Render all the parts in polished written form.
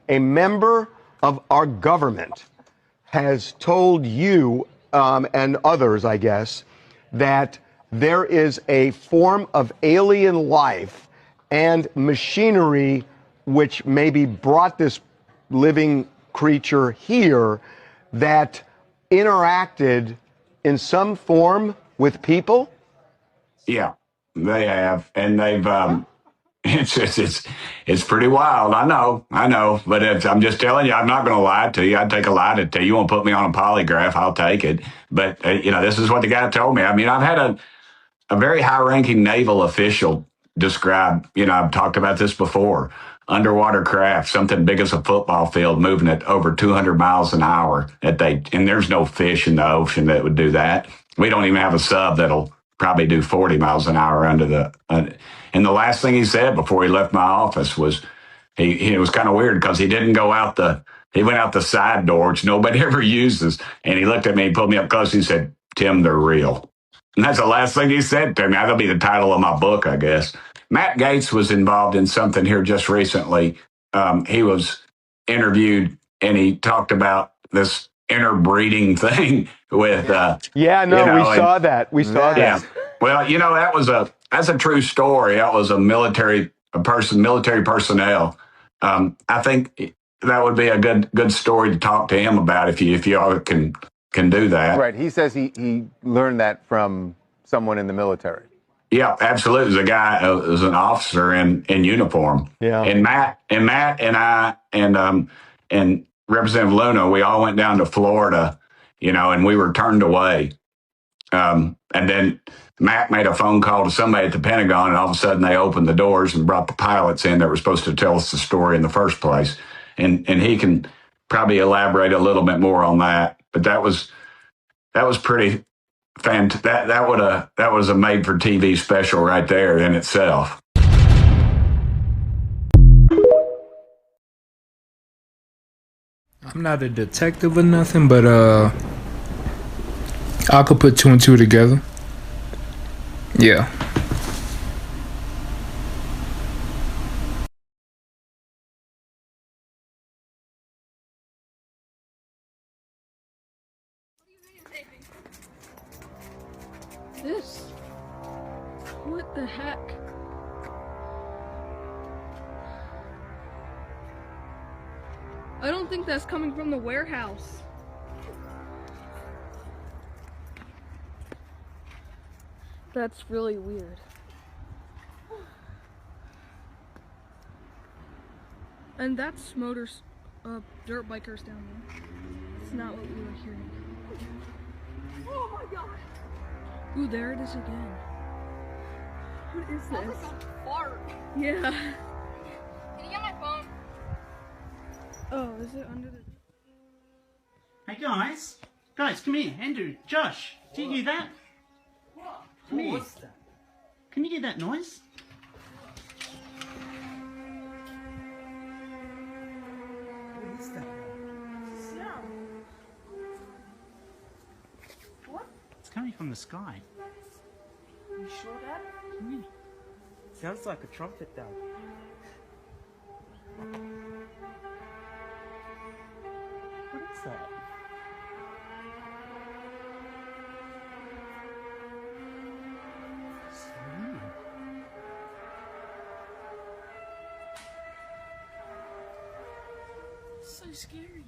A member of our government has told you and others, I guess, that there is a form of alien life and machinery which maybe brought this living creature here that interacted in some form with people? Yeah, they have, and they've. It's pretty wild. I know, but I'm just telling you, I'm not going to lie to you. I'd take a lie to tell you. You want to put me on a polygraph, I'll take it. But this is what the guy told me. I mean, I've had a very high-ranking naval official describe. I've talked about this before. Underwater craft, something big as a football field, moving at over 200 miles an hour. And there's no fish in the ocean that would do that. We don't even have a sub that'll probably do 40 miles an hour under the. And the last thing he said before he left my office was, it was kind of weird because he didn't go out he went out the side door, which nobody ever uses. And he looked at me, he pulled me up close, and he said, "Tim, they're real." And that's the last thing he said to me. That'll be the title of my book, I guess. Matt Gaetz was involved in something here just recently. He was interviewed and he talked about this interbreeding thing with. We saw that. We saw that. Well, that's a true story. That was a military personnel. I think that would be a good story to talk to him about if you all can do that. Right. He says he learned that from someone in the military. Yeah, absolutely. It was a guy, it was an officer in uniform. Yeah. And Matt and I and Representative Luna, we all went down to Florida, and we were turned away. And then Matt made a phone call to somebody at the Pentagon, and all of a sudden they opened the doors and brought the pilots in that were supposed to tell us the story in the first place. And he can probably elaborate a little bit more on that. But that was pretty fantastic. That was a made for TV special right there in itself. I'm not a detective or nothing, but I could put two and two together. Yeah. This? What the heck? I don't think that's coming from the warehouse. That's really weird. And that's dirt bikers down there. It's not what we were hearing. Oh my god! Ooh, there it is again. What is this? Sounds like a fart. Yeah. Can you get my phone? Oh, is it under the... Hey guys, come here. Andrew, Josh, do you hear that? What? Come here. What's that? Can you hear that noise? What is that? Sound. What? It's coming from the sky. You sure that? Come here. Sounds like a trumpet though. What is that? So weird. So scary.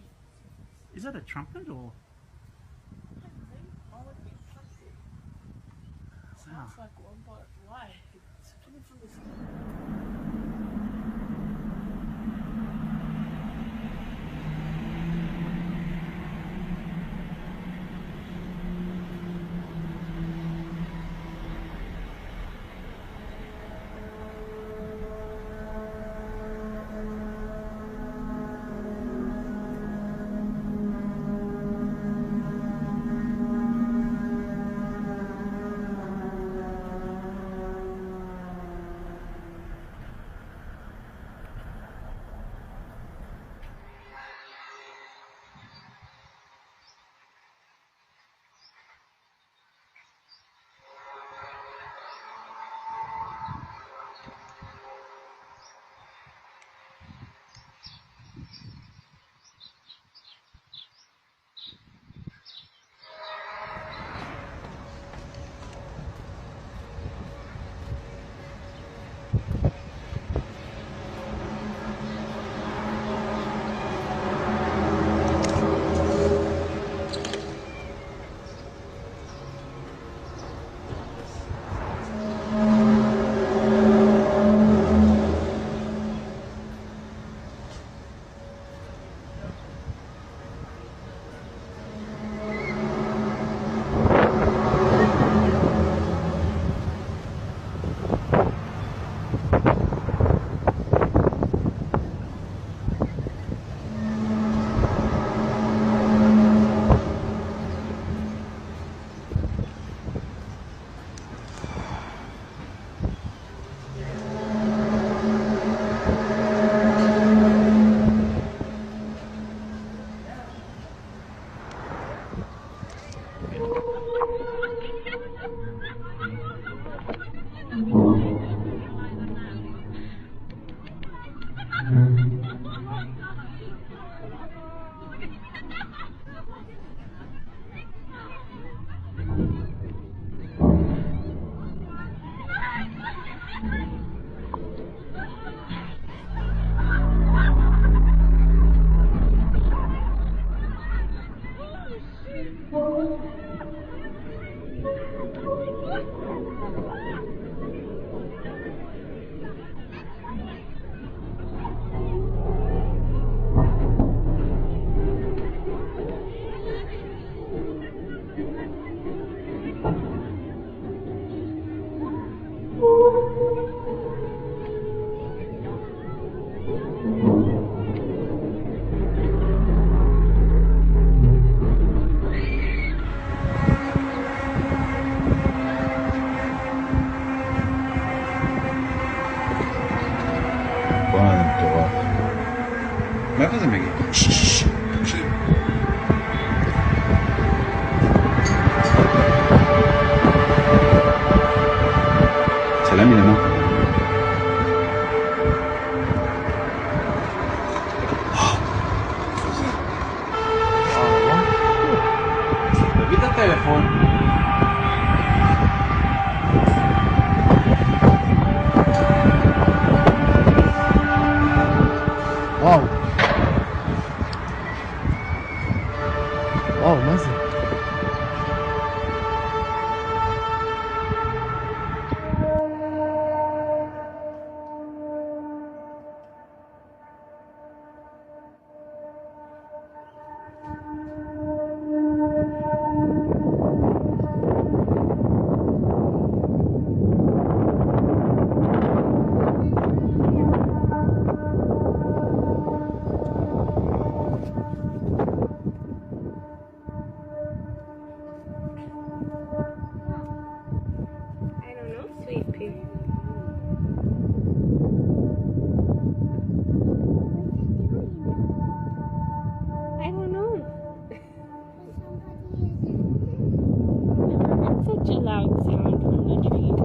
Is that a trumpet or? Sounds like one, but why? It's coming from the sky. pasa, Maggie? Shh, shh, shh. سلام يا ماما. Quita el teléfono. Wow. Wow, nasıl? I don't know, sweet pea. I don't know. It's such a loud sound from the train.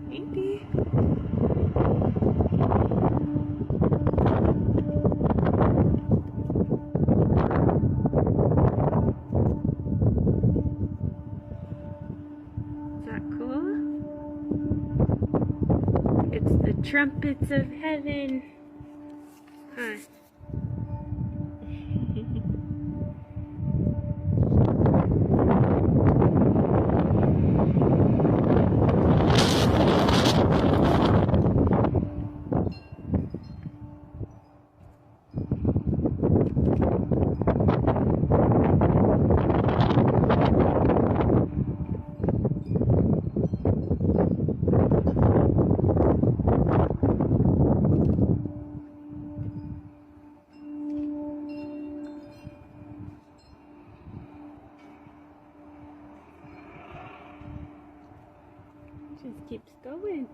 Maybe. Is that cool? It's the trumpets of heaven. Huh. Just keeps going.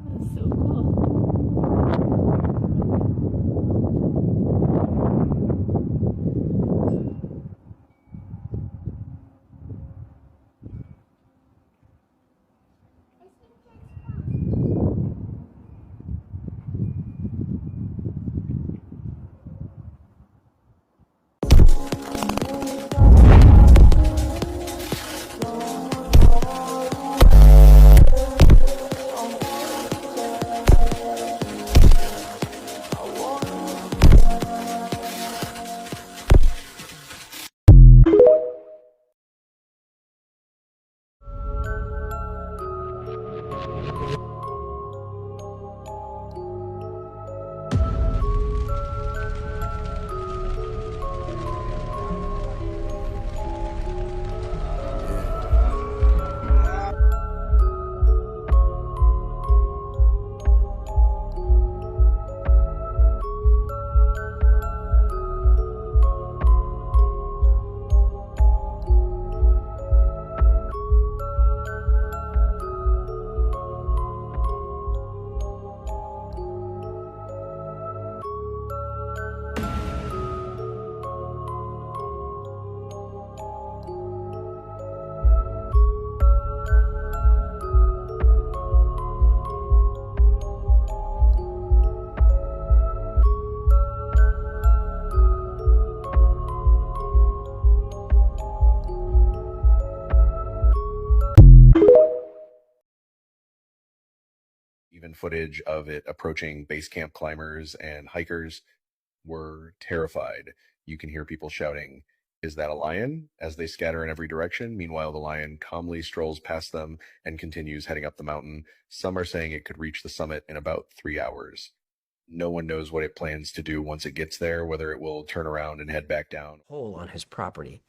That's so cool. Even footage of it approaching base camp climbers and hikers were terrified. You can hear people shouting, "Is that a lion?" as they scatter in every direction. Meanwhile, the lion calmly strolls past them and continues heading up the mountain. Some are saying it could reach the summit in about 3 hours. No one knows what it plans to do once it gets there, whether it will turn around and head back down. Hole on his property.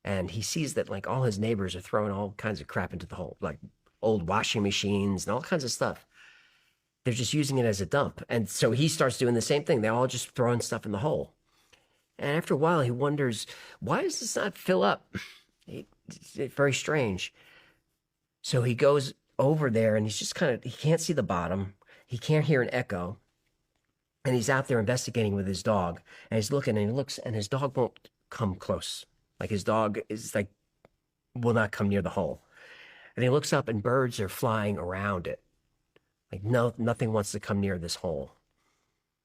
And he sees that like all his neighbors are throwing all kinds of crap into the hole, like old washing machines and all kinds of stuff. They're just using it as a dump. And so he starts doing the same thing. They're all just throwing stuff in the hole. And after a while, he wonders, why does this not fill up? It's very strange. So he goes over there and he's just he can't see the bottom. He can't hear an echo. And he's out there investigating with his dog. And he's looking and he looks and his dog won't come close. Like his dog is like, will not come near the hole. And he looks up and birds are flying around it. Like nothing wants to come near this hole.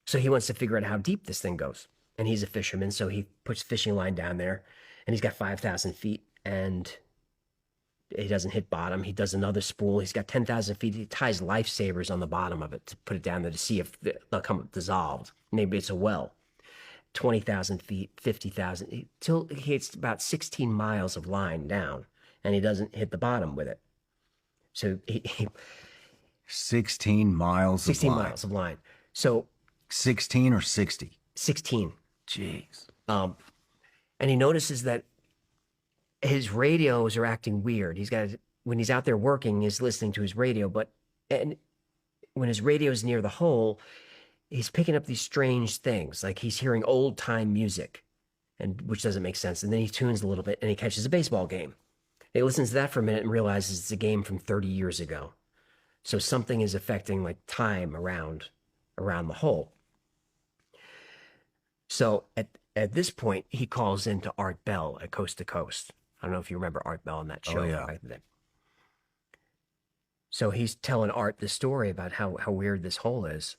So he wants to figure out how deep this thing goes. And he's a fisherman, so he puts fishing line down there. And he's got 5,000 feet and he doesn't hit bottom. He does another spool. He's got 10,000 feet. He ties lifesavers on the bottom of it to put it down there to see if they'll come dissolved. Maybe it's a well. 20,000 feet, 50,000, till he hits about 16 miles of line down, and he doesn't hit the bottom with it. So he 16 miles 16 of line. miles of line. So 16 or 60? 16. Jeez. And he notices that his radios are acting weird. When he's out there working, he's listening to his radio, and when his radio's near the hole, he's picking up these strange things, like he's hearing old time music, which doesn't make sense. And then he tunes a little bit and he catches a baseball game. He listens to that for a minute and realizes it's a game from 30 years ago. So something is affecting like time around the hole. So at this point, he calls into Art Bell at Coast to Coast. I don't know if you remember Art Bell on that show. Oh, yeah. Back then. So he's telling Art the story about how weird this hole is.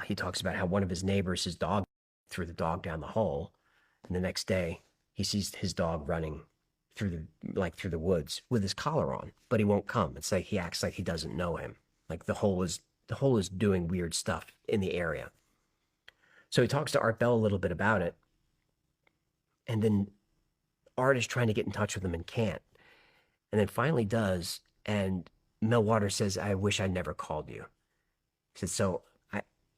He talks about how one of his neighbors, his dog, threw the dog down the hole, and the next day he sees his dog running through the woods with his collar on, but he won't come. It's like he acts like he doesn't know him. Like the hole is doing weird stuff in the area. So he talks to Art Bell a little bit about it, and then Art is trying to get in touch with him and can't, and then finally does. And Mel Waters says, "I wish I never called you." He said, "So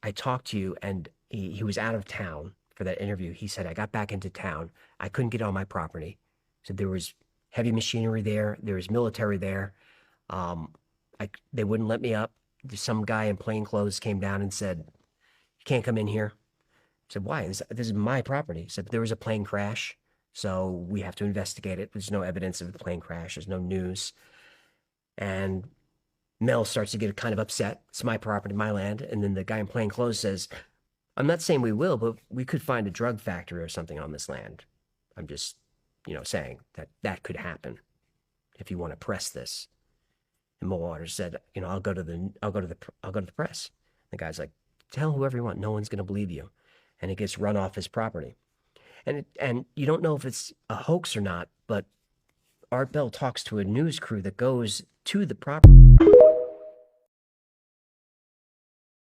I talked to you," and he was out of town for that interview. He said, "I got back into town. I couldn't get on my property." He said there was heavy machinery there. There was military there. They wouldn't let me up. Some guy in plain clothes came down and said, "You can't come in here." I said, "Why? This is my property." He said, "There was a plane crash, so we have to investigate it. There's no evidence of the plane crash. There's no news." And Mel starts to get kind of upset. It's my property, my land. And then the guy in plain clothes says, "I'm not saying we will, but we could find a drug factory or something on this land. I'm just, saying that could happen if you want to press this." And Mel Waters said, "I'll go to the press." The guy's like, "Tell whoever you want. No one's going to believe you." And it gets run off his property. And you don't know if it's a hoax or not, but Art Bell talks to a news crew that goes to the property.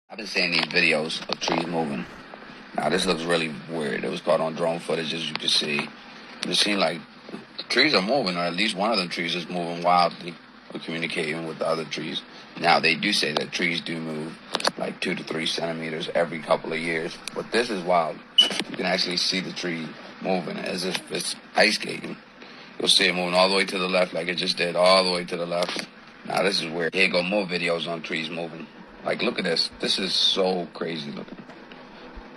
I've been seeing these videos of trees moving. Now, this looks really weird. It was caught on drone footage, as you can see. It seems like the trees are moving, or at least one of the trees is moving wildly, or communicating with the other trees. Now, they do say that trees do move like 2 to 3 centimeters every couple of years, but this is wild. You can actually see the tree moving as if it's ice skating. You'll see it moving all the way to the left, like it just did, all the way to the left. Now, this is weird. Here go more videos on trees moving. Like, look at this. This is so crazy looking.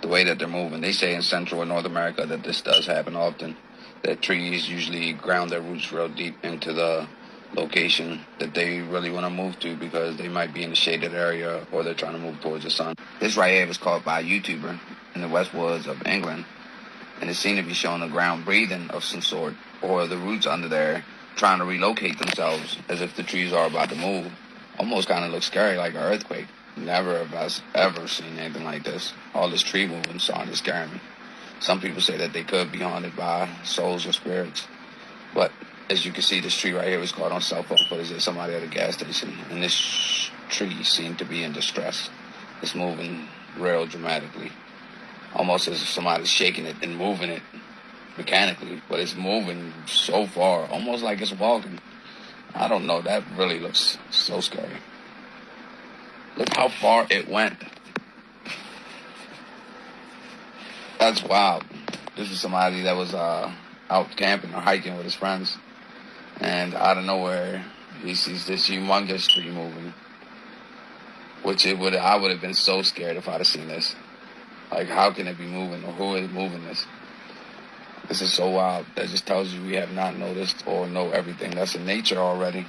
The way that they're moving. They say in Central and North America that this does happen often. That trees usually ground their roots real deep into the location that they really want to move to because they might be in a shaded area or they're trying to move towards the sun. This right here was caught by a YouTuber in the West Woods of England. And it seemed to be showing the ground breathing of some sort, or the roots under there trying to relocate themselves as if the trees are about to move. Almost kind of looks scary, like an earthquake. Never have I ever seen anything like this. All this tree moving starting to scare me. Some people say that they could be haunted by souls or spirits. But as you can see, this tree right here was caught on cell phone footage of somebody at a gas station. And this tree seemed to be in distress. It's moving real dramatically. Almost as if somebody's shaking it and moving it mechanically. But it's moving so far, almost like it's walking. I don't know, that really looks so scary. Look how far it went. That's wild. This is somebody that was out camping or hiking with his friends. And out of nowhere, he sees this humongous tree moving, which I would have been so scared if I'd have seen this. Like, how can it be moving, or who is moving this? This is so wild. That just tells you we have not noticed or know everything that's in nature already.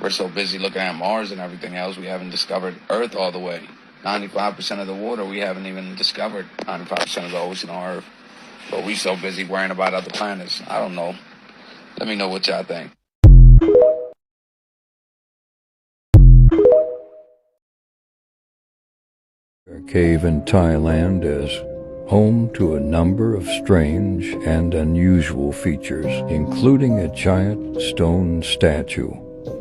We're so busy looking at Mars and everything else, we haven't discovered Earth all the way. 95% of the water we haven't even discovered. 95% of the ocean on Earth. But we so busy worrying about other planets. I don't know. Let me know what y'all think. A cave in Thailand is home to a number of strange and unusual features, including a giant stone statue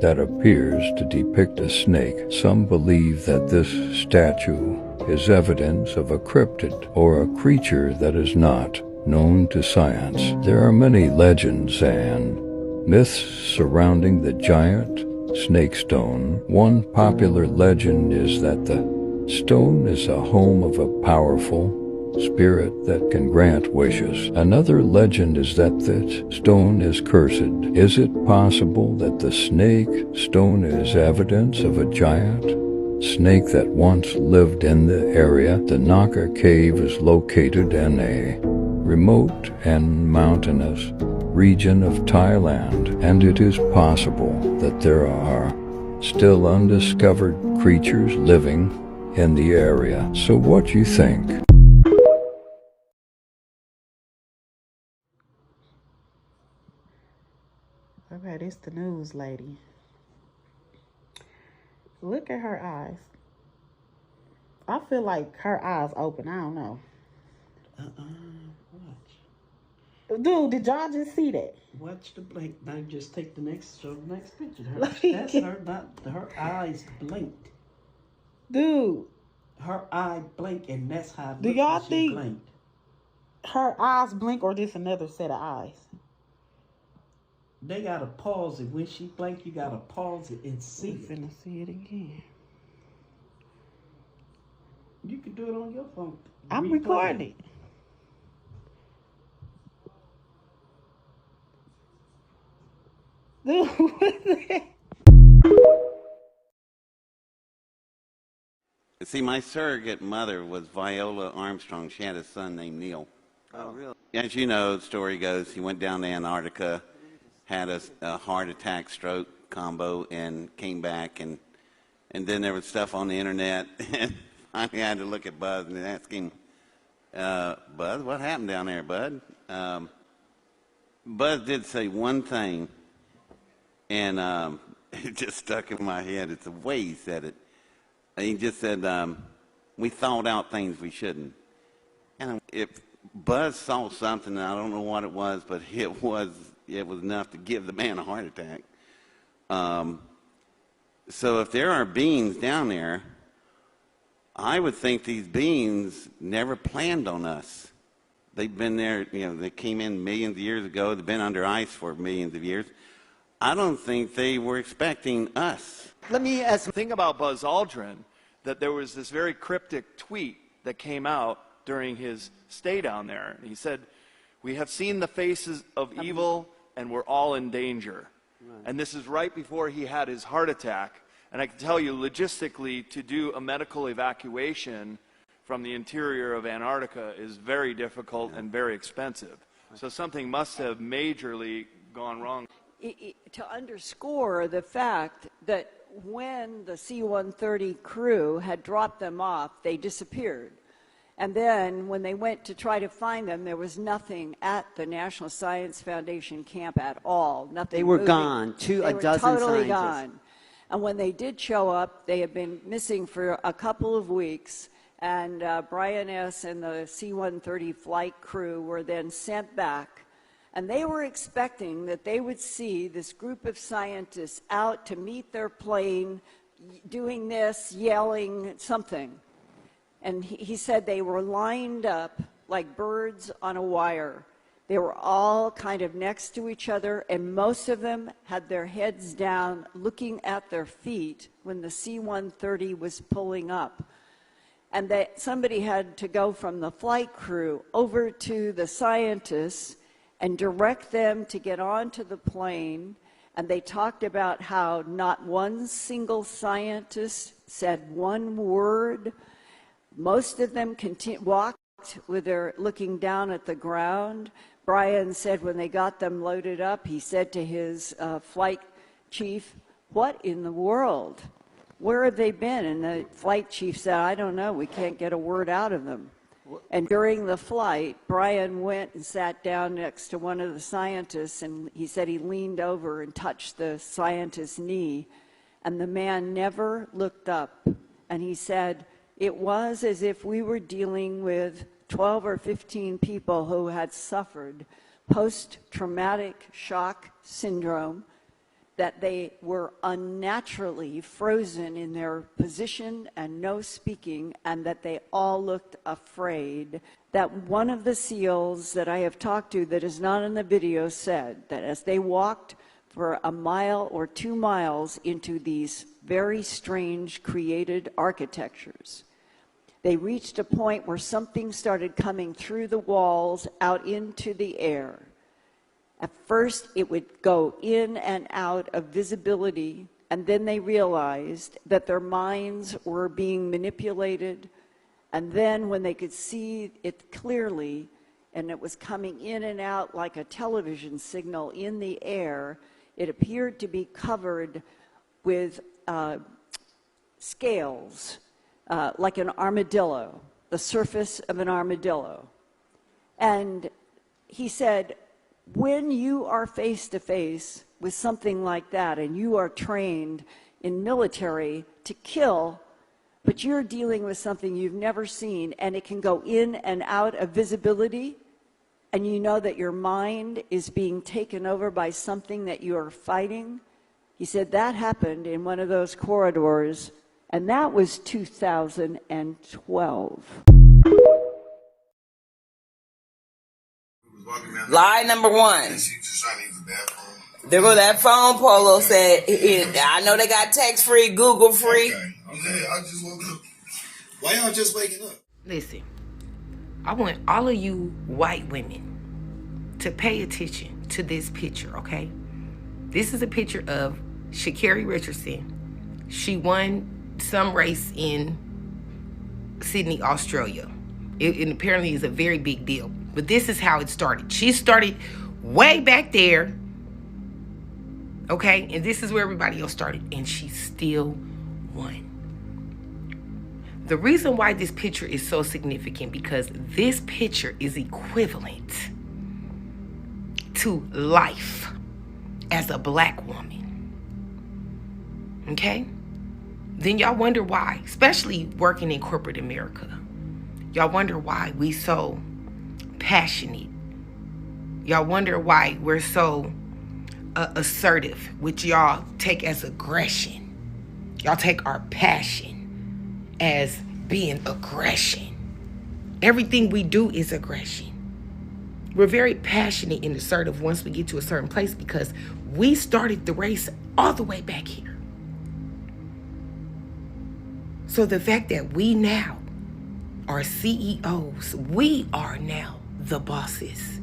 that appears to depict a snake. Some believe that this statue is evidence of a cryptid or a creature that is not known to science. There are many legends and myths surrounding the giant snake stone. One popular legend is that the stone is a home of a powerful spirit that can grant wishes. Another legend is that the stone is cursed. Is it possible that the snake stone is evidence of a giant snake that once lived in the area? The Naka Cave is located in a remote and mountainous region of Thailand, and it is possible that there are still undiscovered creatures living in the area. So what do you think? Okay, this the news lady. Look at her eyes. I feel like her eyes open. I don't know. Watch. Dude, did y'all just see that? Watch the blink. Now just take the next picture. That's her. Not her eyes blinked. Dude. Her eye blinked, and that's how. Do y'all she think blinked. Her eyes blink, or just another set of eyes? They gotta pause it. When she blink, you gotta pause it and see it. I'm finna see it again. You can do it on your phone. I'm recording it. Dude, what's that? See, my surrogate mother was Viola Armstrong. She had a son named Neil. Oh, really? As you know, the story goes, he went down to Antarctica, had a heart attack, stroke combo, and came back. And then there was stuff on the internet. And finally I had to look at Buzz and ask him, Buzz, what happened down there, Bud? Buzz did say one thing, and it just stuck in my head. It's the way he said it. He just said, we thought out things we shouldn't. And if Buzz saw something, I don't know what it was, but it was enough to give the man a heart attack. So if there are beings down there, I would think these beings never planned on us. They've been there, they came in millions of years ago. They've been under ice for millions of years. I don't think they were expecting us. Let me ask the thing about Buzz Aldrin, that there was this very cryptic tweet that came out during his stay down there. He said, "We have seen the faces of evil and we're all in danger." Right. And this is right before he had his heart attack. And I can tell you, logistically, to do a medical evacuation from the interior of Antarctica is very difficult and very expensive. Right. So something must have majorly gone wrong. To underscore the fact that when the C-130 crew had dropped them off, they disappeared. And then when they went to try to find them, there was nothing at the National Science Foundation camp at all. Nothing. They were moving. gone. They were dozen totally scientists. gone. And when they did show up, they had been missing for a couple of weeks. And Brian S. and the C-130 flight crew were then sent back. And they were expecting that they would see this group of scientists out to meet their plane, doing this, yelling, something. And he said they were lined up like birds on a wire. They were all kind of next to each other, and most of them had their heads down, looking at their feet when the C-130 was pulling up. And somebody had to go from the flight crew over to the scientists and direct them to get onto the plane And they talked about how not one single scientist said one word. Most of them walked with their looking down at the ground. Brian said when they got them loaded up, he said to his flight chief, "What in the world? Where have they been?" And the flight chief said, "I don't know. We can't get a word out of them." And during the flight, Brian went and sat down next to one of the scientists, and he said he leaned over and touched the scientist's knee, and the man never looked up. And he said, it was as if we were dealing with 12 or 15 people who had suffered post-traumatic shock syndrome, that they were unnaturally frozen in their position and no speaking, and that they all looked afraid. That one of the SEALs that I have talked to that is not in the video said that as they walked for a mile or 2 miles into these very strange created architectures, they reached a point where something started coming through the walls out into the air. At first, it would go in and out of visibility, and then they realized that their minds were being manipulated. And then when they could see it clearly, and it was coming in and out like a television signal in the air, it appeared to be covered with scales, like an armadillo, the surface of an armadillo. And he said, when you are face to face with something like that, and you are trained in military to kill, but you're dealing with something you've never seen, and it can go in and out of visibility, and you know that your mind is being taken over by something that you are fighting. He said that happened in one of those corridors, and that was 2012. Lie number one. There go that phone. Polo said, I know they got text free, Google free. Okay, I just woke up. Why y'all just waking up? Listen, I want all of you white women to pay attention to this picture, okay? This is a picture of Sha'Carri Richardson. She won some race in Sydney, Australia. It apparently is a very big deal. But this is how it started. She started way back there, okay? And this is where everybody else started, and she still won. The reason why this picture is so significant, because this picture is equivalent to life as a black woman, okay? Then y'all wonder why, especially working in corporate America, y'all wonder why we so passionate. Y'all wonder why we're so assertive, which y'all take as aggression. Y'all take our passion as being aggression. Everything we do is aggression. We're very passionate and assertive once we get to a certain place because we started the race all the way back here. So the fact that we now are CEOs, we are now the bosses,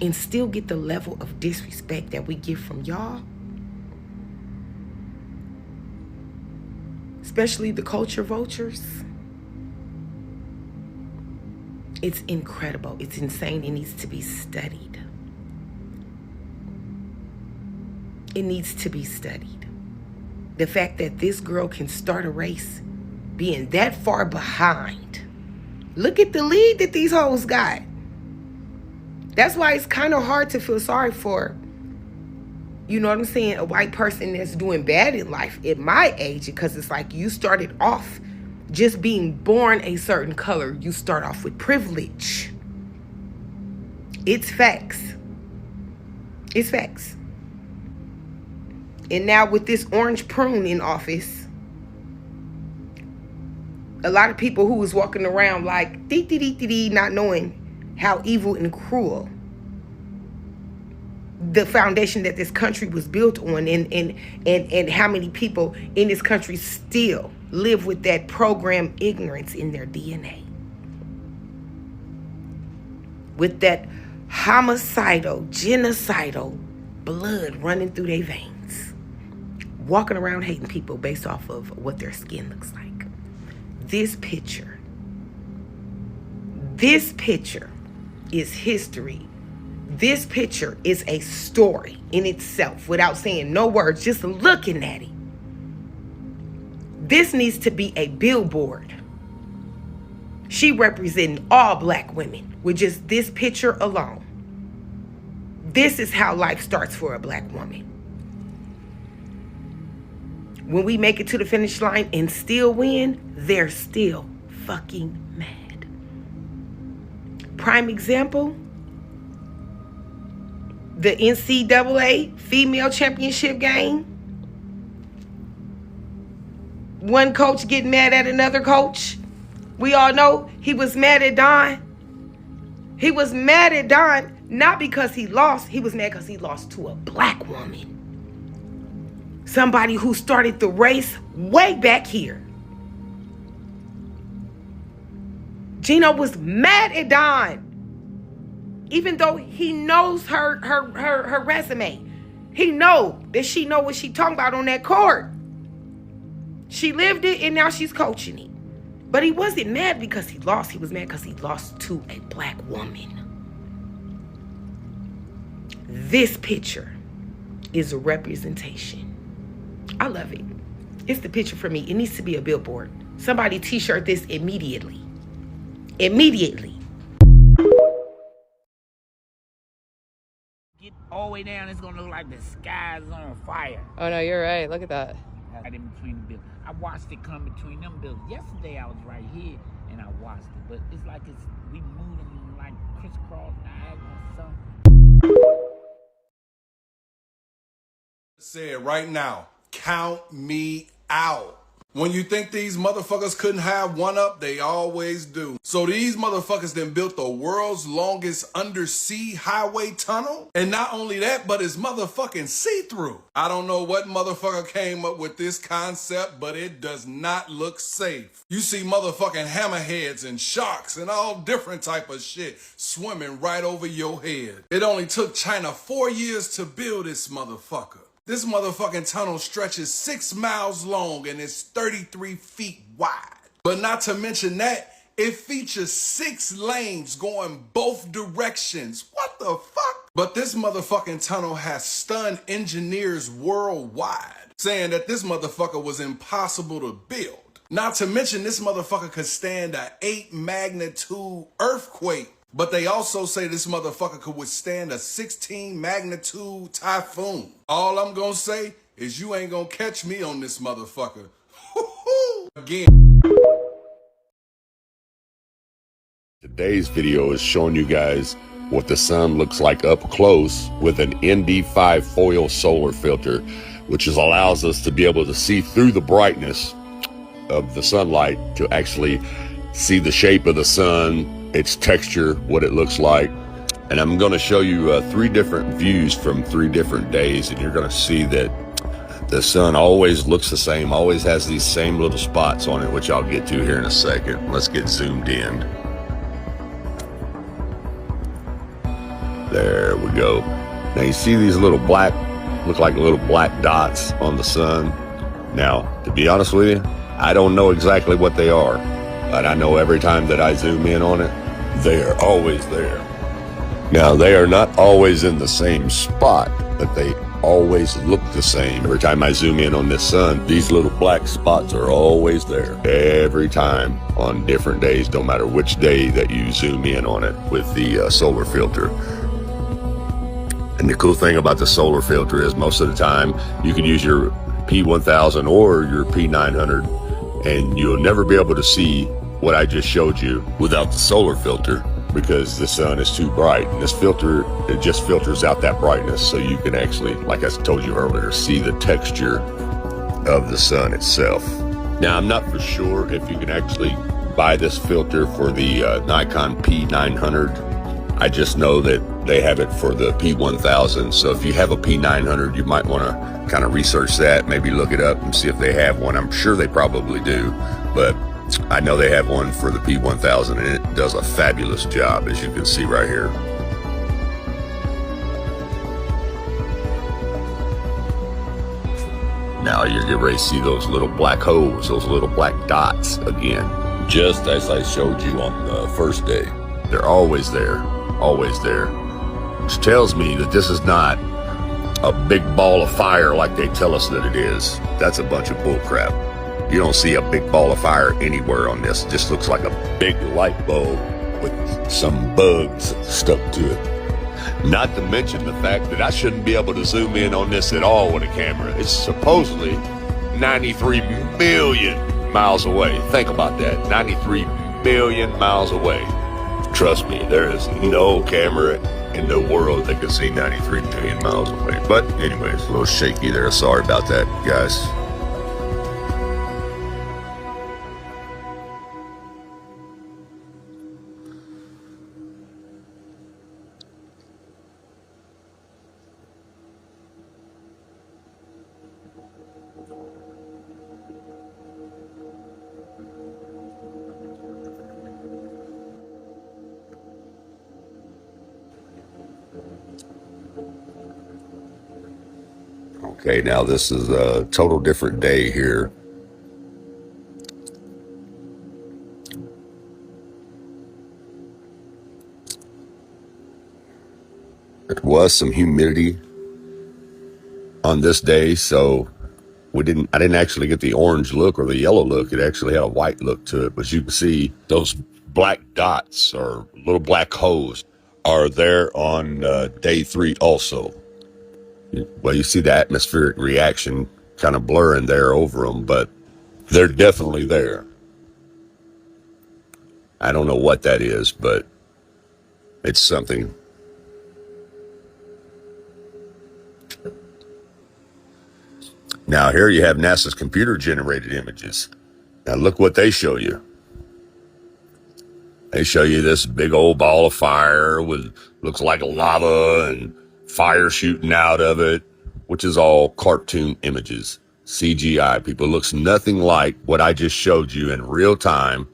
and still get the level of disrespect that we get from y'all, especially the culture vultures, it's incredible. It's insane. It needs to be studied. It needs to be studied. The fact that this girl can start a race being that far behind. Look at the lead that these hoes got. That's why it's kind of hard to feel sorry for, you know what I'm saying, a white person that's doing bad in life at my age, because it's like you started off just being born a certain color. You start off with privilege. It's facts. It's facts. And now with this orange prune in office, a lot of people who was walking around like dee, not knowing how evil and cruel the foundation that this country was built on, and how many people in this country still live with that program ignorance in their DNA. With that homicidal, genocidal blood running through their veins, walking around hating people based off of what their skin looks like. This picture is history. This picture is a story in itself without saying no words, just looking at it. This needs to be a billboard. She representing all black women with just this picture alone. This is how life starts for a black woman. When we make it to the finish line and still win, they're still fucking mad. Prime example, the NCAA female championship game. One coach getting mad at another coach. We all know he was mad at Don. He was mad at Don not because he lost. He was mad because he lost to a black woman. Somebody who started the race way back here. Gino was mad at Don. Even though he knows her resume. He know that she know what she talking about on that court. She lived it and now she's coaching it. But he wasn't mad because he lost. He was mad because he lost to a black woman. This picture is a representation. I love it. It's the picture for me. It needs to be a billboard. Somebody t-shirt this immediately. Immediately. Get all the way down, it's gonna look like the sky's on fire. Oh no, you're right. Look at that. Right in between the buildings. I watched it come between them buildings. Yesterday I was right here and I watched it, but it's like we moved them like crisscross diagonal or something. Say it right now. Count me out. When you think these motherfuckers couldn't have one up, they always do. So these motherfuckers then built the world's longest undersea highway tunnel. And not only that, but it's motherfucking see-through. I don't know what motherfucker came up with this concept, but it does not look safe. You see motherfucking hammerheads and sharks and all different type of shit swimming right over your head. It only took China 4 years to build this motherfucker. This motherfucking tunnel stretches 6 miles long and is 33 feet wide. But not to mention that, it features 6 lanes going both directions. What the fuck? But this motherfucking tunnel has stunned engineers worldwide, saying that this motherfucker was impossible to build. Not to mention this motherfucker could stand an 8 magnitude earthquake. But they also say this motherfucker could withstand a 16 magnitude typhoon. All I'm gonna say is you ain't gonna catch me on this motherfucker. Again. Today's video is showing you guys what the sun looks like up close with an ND5 foil solar filter, which allows us to be able to see through the brightness of the sunlight to actually see the shape of the sun, its texture, what it looks like. And I'm going to show you 3 different views from 3 different days, and you're going to see that the sun always looks the same, always has these same little spots on it, which I'll get to here in a second. Let's get zoomed in. There we go. Now you see these little black, look like little black dots on the sun. Now, to be honest with you, I don't know exactly what they are, but I know every time that I zoom in on it, they are always there. Now, they are not always in the same spot, but they always look the same. Every time I zoom in on this sun, these little black spots are always there. Every time on different days, no matter which day that you zoom in on it with the solar filter. And the cool thing about the solar filter is most of the time you can use your P1000 or your P900 and you'll never be able to see what I just showed you without the solar filter because the sun is too bright. And this filter, it just filters out that brightness so you can actually, like I told you earlier, see the texture of the sun itself. Now, I'm not for sure if you can actually buy this filter for the Nikon P900. I just know that they have it for the P1000. So if you have a P900, you might want to kind of research that, maybe look it up and see if they have one. I'm sure they probably do, but I know they have one for the P1000 and it does a fabulous job, as you can see right here. Now you're getting ready to see those little black holes, those little black dots again. Just as I showed you on the first day. They're always there, which tells me that this is not a big ball of fire like they tell us that it is. That's a bunch of bullcrap. You don't see a big ball of fire anywhere on this. It just looks like a big light bulb with some bugs stuck to it. Not to mention the fact that I shouldn't be able to zoom in on this at all with a camera. It's supposedly 93 million miles away. Think about that, 93 million miles away. Trust me, there is no camera in the world that can see 93 million miles away. But anyways, a little shaky there. Sorry about that, guys. Okay, now this is a total different day here. There was some humidity on this day, so I didn't actually get the orange look or the yellow look. It actually had a white look to it. But you can see those black dots or little black holes are there on day 3 also. Well, you see the atmospheric reaction kind of blurring there over them, but they're definitely there. I don't know what that is, but it's something. Now here you have NASA's computer-generated images. Now look what they show you. They show you this big old ball of fire with looks like lava and fire shooting out of it, which is all cartoon images. CGI, people. It looks nothing like what I just showed you in real time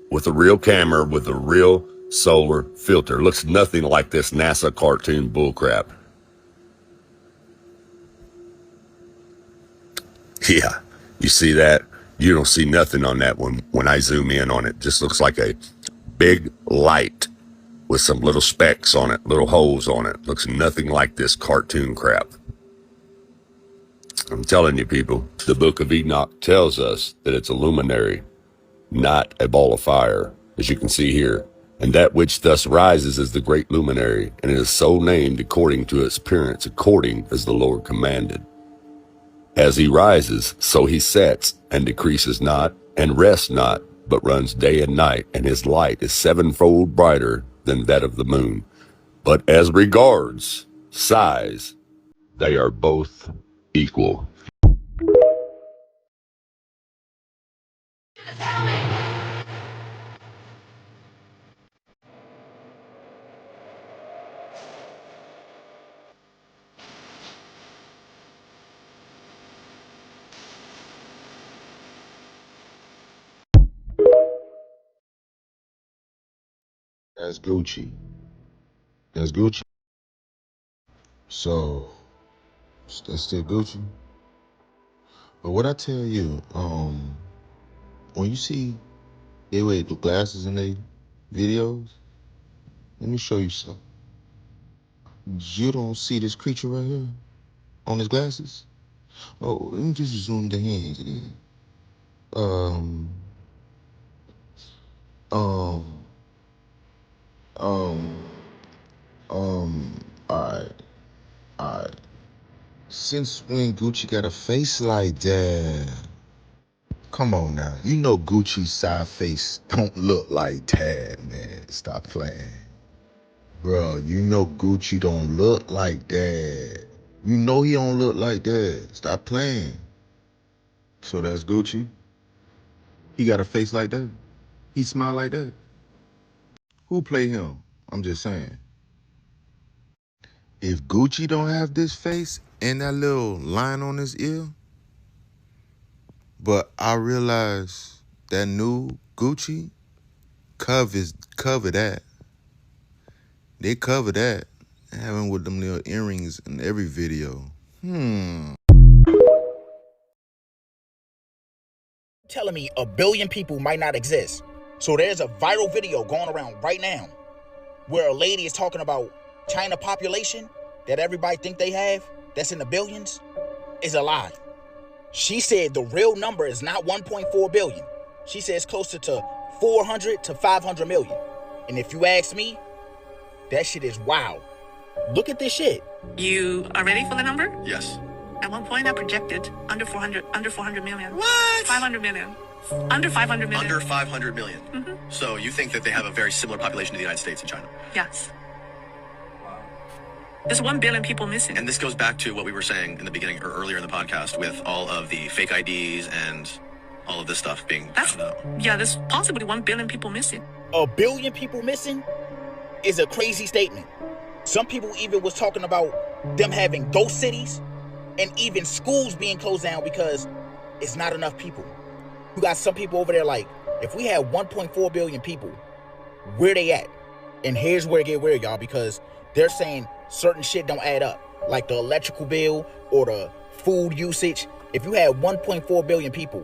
with a real camera, with a real solar filter. It looks nothing like this NASA cartoon bullcrap. Yeah, you see that? You don't see nothing on that one when I zoom in on it. Just looks like a big light with some little specks on it, little holes on it. Looks nothing like this cartoon crap. I'm telling you, people, the Book of Enoch tells us that it's a luminary, not a ball of fire, as you can see here. And that which thus rises is the great luminary, and it is so named according to its appearance, according as the Lord commanded. As he rises, so he sets, and decreases not, and rests not, but runs day and night, and his light is 7-fold brighter than that of the moon. But as regards size, they are both equal. That's Gucci. That's Gucci. So, that's still Gucci. But what I tell you, when you see they wear the glasses in their videos, let me show you something. You don't see this creature right here on his glasses? Oh, let me just zoom the hands in. Alright. Since when Gucci got a face like that? Come on now. You know Gucci's side face don't look like that, man. Stop playing. Bro, you know Gucci don't look like that. You know he don't look like that. Stop playing. So that's Gucci? He got a face like that? He smile like that? Who play him? I'm just saying. If Gucci don't have this face and that little line on his ear, but I realize that new Gucci cover that. They cover that, having with them little earrings in every video. telling me a billion people might not exist. So there's a viral video going around right now where a lady is talking about China population that everybody think they have, that's in the billions, is a lie. She said the real number is not 1.4 billion. She says closer to 400 to 500 million. And if you ask me, that shit is wild. Look at this shit. You are ready for the number? Yes. At one point, I projected under 400 million. What? 500 million. Under 500 million. Under 500 million. Mm-hmm. So you think that they have a very similar population to the United States and China? Yes. There's 1 billion people missing. And this goes back to what we were saying in the beginning or earlier in the podcast with all of the fake IDs and all of this stuff being found out. Yeah, there's possibly 1 billion people missing. A billion people missing is a crazy statement. Some people even was talking about them having ghost cities and even schools being closed down because it's not enough people. You got some people over there like, if we had 1.4 billion people, where they at? And here's where it get weird, y'all, because they're saying certain shit don't add up, like the electrical bill or the food usage. If you had 1.4 billion people,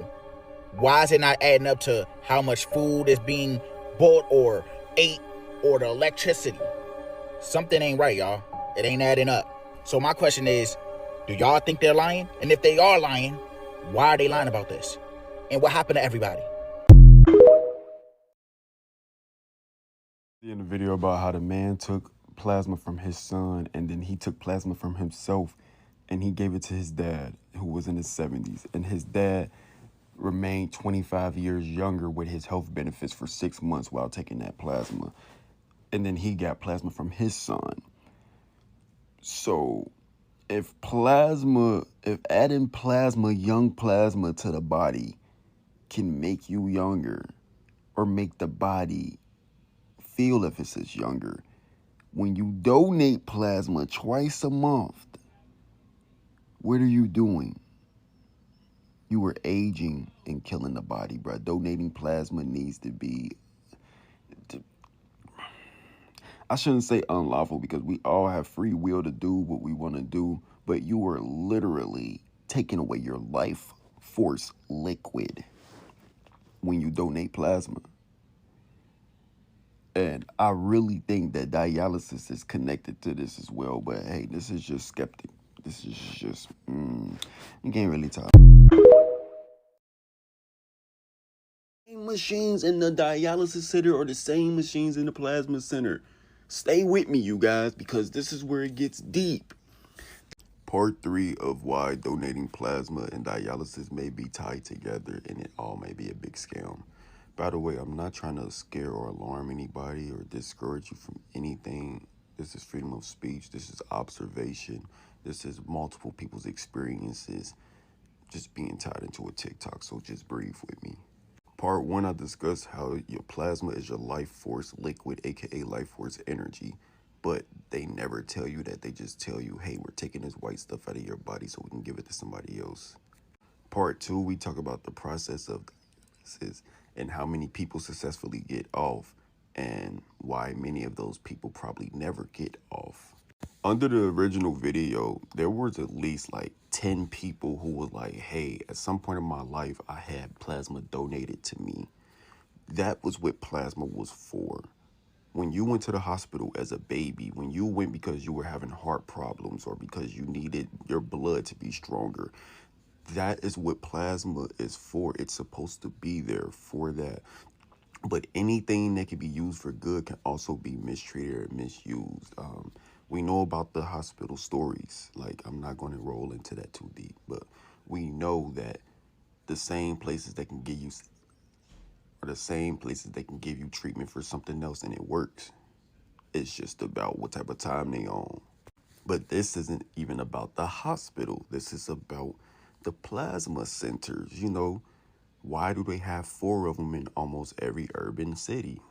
why is it not adding up to how much food is being bought or ate or the electricity? Something ain't right, y'all. It ain't adding up. So my question is, do y'all think they're lying? And if they are lying, why are they lying about this? And what happened to everybody? In the video about how the man took plasma from his son and then he took plasma from himself and he gave it to his dad who was in his 70s, and his dad remained 25 years younger with his health benefits for 6 months while taking that plasma, and then he got plasma from his son. So if adding plasma, young plasma to the body can make you younger or make the body feel if it's younger, when you donate plasma twice a month, what are you doing? You are aging and killing the body, bro. Donating plasma needs to be, I shouldn't say unlawful because we all have free will to do what we want to do, but you are literally taking away your life force liquid when you donate plasma. And I really think that dialysis is connected to this as well. But hey, this is just skeptic. This is just, you can't really talk. Same machines in the dialysis center or the same machines in the plasma center. Stay with me, you guys, because this is where it gets deep. Part 3 of why donating plasma and dialysis may be tied together and it all may be a big scam. By the way, I'm not trying to scare or alarm anybody or discourage you from anything. This is freedom of speech. This is observation. This is multiple people's experiences just being tied into a TikTok. So just breathe with me. Part 1, I discussed how your plasma is your life force liquid, aka life force energy. But they never tell you that. They just tell you, hey, we're taking this white stuff out of your body so we can give it to somebody else. Part 2, we talk about the process of dialysis and how many people successfully get off and why many of those people probably never get off. Under the original video, there was at least like 10 people who were like, hey, at some point in my life, I had plasma donated to me. That was what plasma was for. When you went to the hospital as a baby, when you went because you were having heart problems or because you needed your blood to be stronger, that is what plasma is for. It's supposed to be there for that. But anything that can be used for good can also be mistreated or misused. We know about the hospital stories. Like, I'm not going to roll into that too deep, but we know that the same places that can give you are the same places that can give you treatment for something else and it works. It's just about what type of time they on. But this isn't even about the hospital. This is about the plasma centers. You know, why do they have 4 of them in almost every urban city?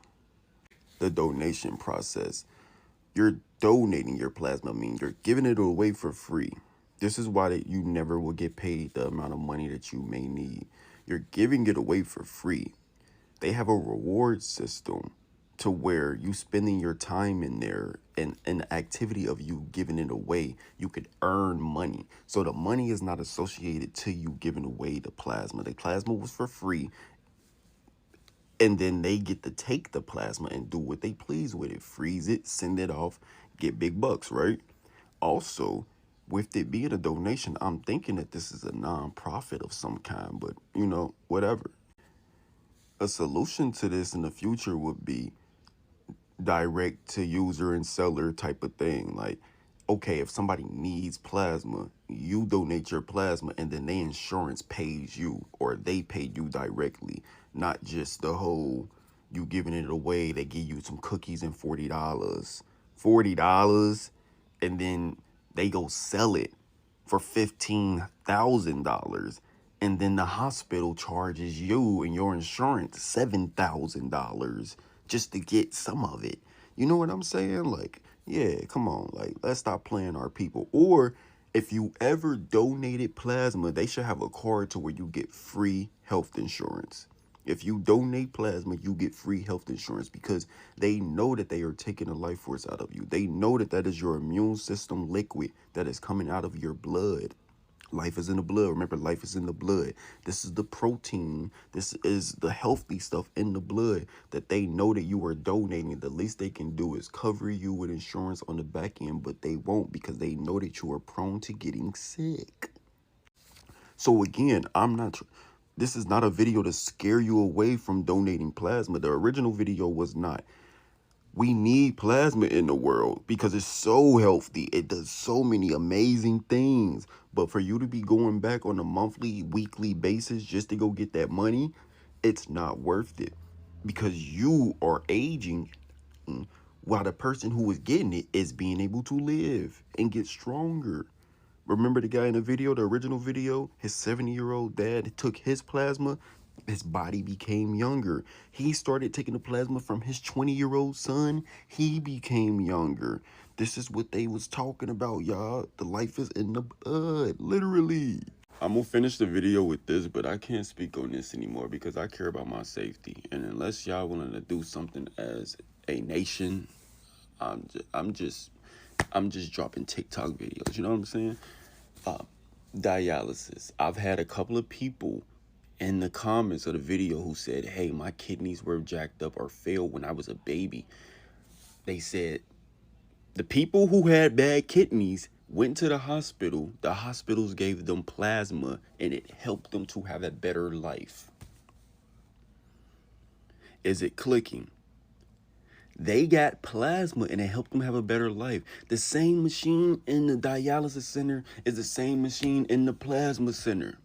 The donation process. You're donating your plasma, you're giving it away for free. This is why you never will get paid the amount of money that you may need. You're giving it away for free. They have a reward system to where you spending your time in there and the activity of you giving it away, you could earn money. So the money is not associated to you giving away the plasma. The plasma was for free. And then they get to take the plasma and do what they please with it. Freeze it, send it off, get big bucks, right? Also, with it being a donation, I'm thinking that this is a non-profit of some kind, but, you know, whatever. A solution to this in the future would be direct to user and seller type of thing. Like, okay, if somebody needs plasma, you donate your plasma and then their insurance pays you, or they pay you directly, not just the whole you giving it away. They give you some cookies and $40, and then they go sell it for $15,000. And then the hospital charges you and your insurance $7,000 just to get some of it. You know what I'm saying? Like, yeah, come on. Like, let's stop playing our people. Or if you ever donated plasma, they should have a card to where you get free health insurance. If you donate plasma, you get free health insurance because they know that they are taking a life force out of you. They know that that is your immune system liquid that is coming out of your blood. Life is in the blood. Remember, life is in the blood. This is the protein. This is the healthy stuff in the blood that they know that you are donating. The least they can do is cover you with insurance on the back end, but they won't because they know that you are prone to getting sick. So again, this is not a video to scare you away from donating plasma. The original video was not. We need plasma in the world because it's so healthy. It does so many amazing things. But for you to be going back on a monthly, weekly basis just to go get that money, it's not worth it because you are aging while the person who is getting it is being able to live and get stronger. Remember the guy in the video, the original video, his 70-year-old dad took his plasma. His body became younger. He started taking the plasma from his 20-year-old son. He became younger. This is what they was talking about, y'all. The life is in the blood, literally. I'm gonna finish the video with this, but I can't speak on this anymore because I care about my safety. And unless y'all willing to do something as a nation, I'm just dropping TikTok videos. You know what I'm saying? Dialysis. I've had a couple of people in the comments of the video who said, hey, my kidneys were jacked up or failed when I was a baby. They said the people who had bad kidneys went to the hospital. The hospitals gave them plasma and it helped them to have a better life. Is it clicking? They got plasma and it helped them have a better life. The same machine in the dialysis center is the same machine in the plasma center.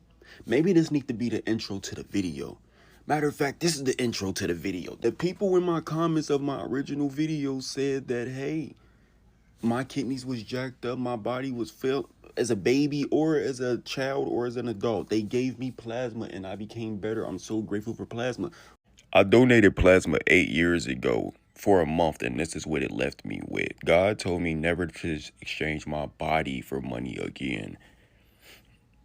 Maybe this needs to be the intro to the video. Matter of fact, this is the intro to the video. The people in my comments of my original video said that, hey, my kidneys was jacked up. My body was failed as a baby or as a child or as an adult. They gave me plasma and I became better. I'm so grateful for plasma. I donated plasma 8 years ago for a month, and this is what it left me with. God told me never to exchange my body for money again.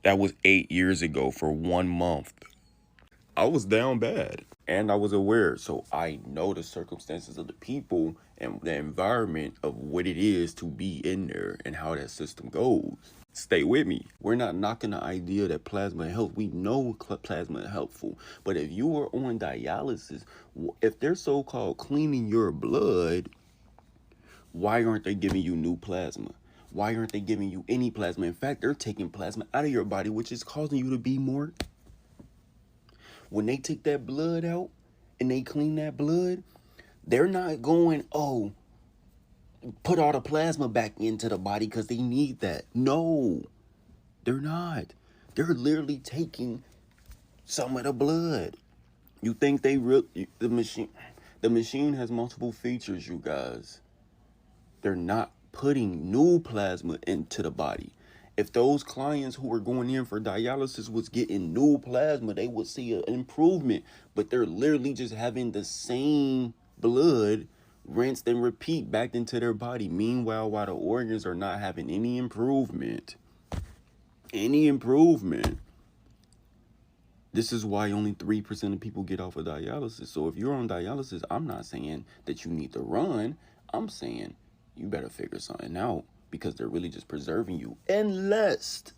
That was 8 years ago for 1 month. I was down bad and I was aware. So I know the circumstances of the people and the environment of what it is to be in there and how that system goes. Stay with me. We're not knocking the idea that plasma helps. We know plasma is helpful. But if you are on dialysis, if they're so-called cleaning your blood, why aren't they giving you new plasma? Why aren't they giving you any plasma? In fact, they're taking plasma out of your body, which is causing you to be more. When they take that blood out and they clean that blood, they're not going, oh, put all the plasma back into the body because they need that. No, they're not. They're literally taking some of the blood. You think the machine has multiple features, you guys. They're not putting new plasma into the body. If those clients who were going in for dialysis was getting new plasma, they would see an improvement. But they're literally just having the same blood rinsed and repeat back into their body. Meanwhile, while the organs are not having any improvement, this This is why only 3% of people get off of dialysis. So if you're on dialysis, I'm not saying that you need to run. I'm saying you better figure something out, because they're really just preserving you. Unless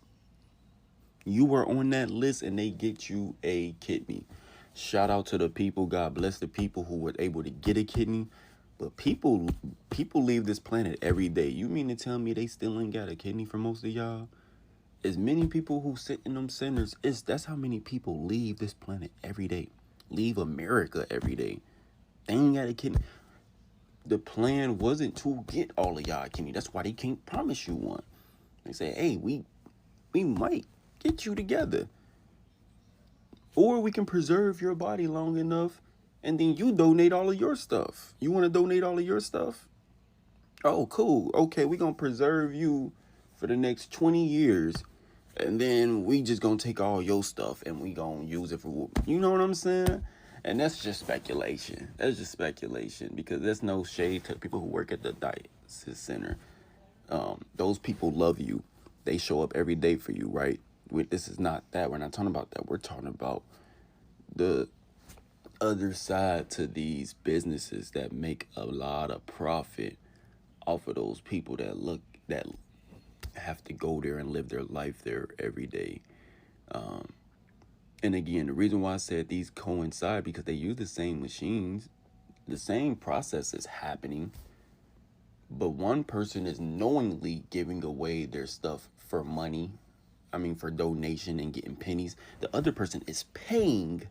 you are on that list and they get you a kidney. Shout out to the people. God bless the people who were able to get a kidney. But people leave this planet every day. You mean to tell me they still ain't got a kidney for most of y'all? As many people who sit in them centers, that's how many people leave this planet every day. Leave America every day. They ain't got a kidney. The plan wasn't to get all of y'all a kidney. That's why they can't promise you one. They say, hey, we might get you together. Or we can preserve your body long enough and then you donate all of your stuff. You want to donate all of your stuff? Oh, cool. Okay, we're going to preserve you for the next 20 years. And then we just going to take all your stuff and we going to use it for, you know what I'm saying? And that's just speculation. That's just speculation, because there's no shade to people who work at the dialysis center. Those people love you. They show up every day for you, right? This is not that. We're not talking about that. We're talking about the other side to these businesses that make a lot of profit off of those people that have to go there and live their life there every day. And again, the reason why I said these coincide, because they use the same machines, the same process is happening, but one person is knowingly giving away their stuff for money, for donation and getting pennies. The other person is paying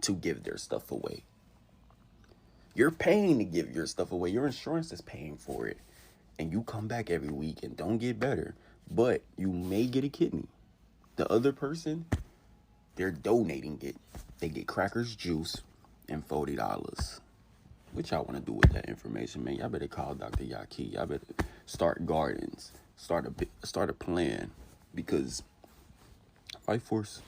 to give their stuff away. You're paying to give your stuff away. Your insurance is paying for it. And you come back every week and don't get better, but you may get a kidney. The other person, they're donating it. They get crackers, juice, and $40. What y'all want to do with that information, man? Y'all better call Dr. Yaki. Y'all better start gardens. Start a plan, because life force.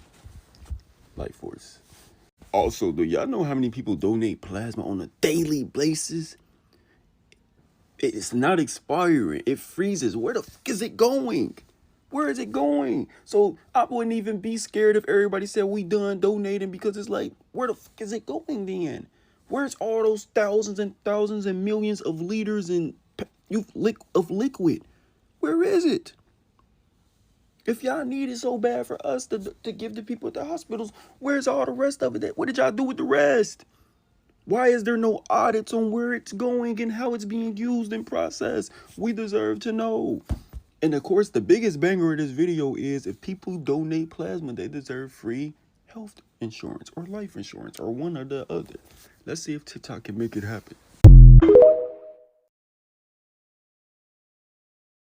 Also, do y'all know how many people donate plasma on a daily basis? It's not expiring. It freezes. Where the fuck is it going? Where is it going? So I wouldn't even be scared if everybody said we done donating, because it's like, where the fuck is it going then? Where's all those thousands and thousands and millions of liters of liquid? Where is it? If y'all need it so bad for us to give to people at the hospitals, where's all the rest of it? What did y'all do with the rest? Why is there no audits on where it's going and how it's being used and processed? We deserve to know. And of course, the biggest banger of this video is, if people donate plasma, they deserve free health insurance or life insurance or one or the other. Let's see if TikTok can make it happen.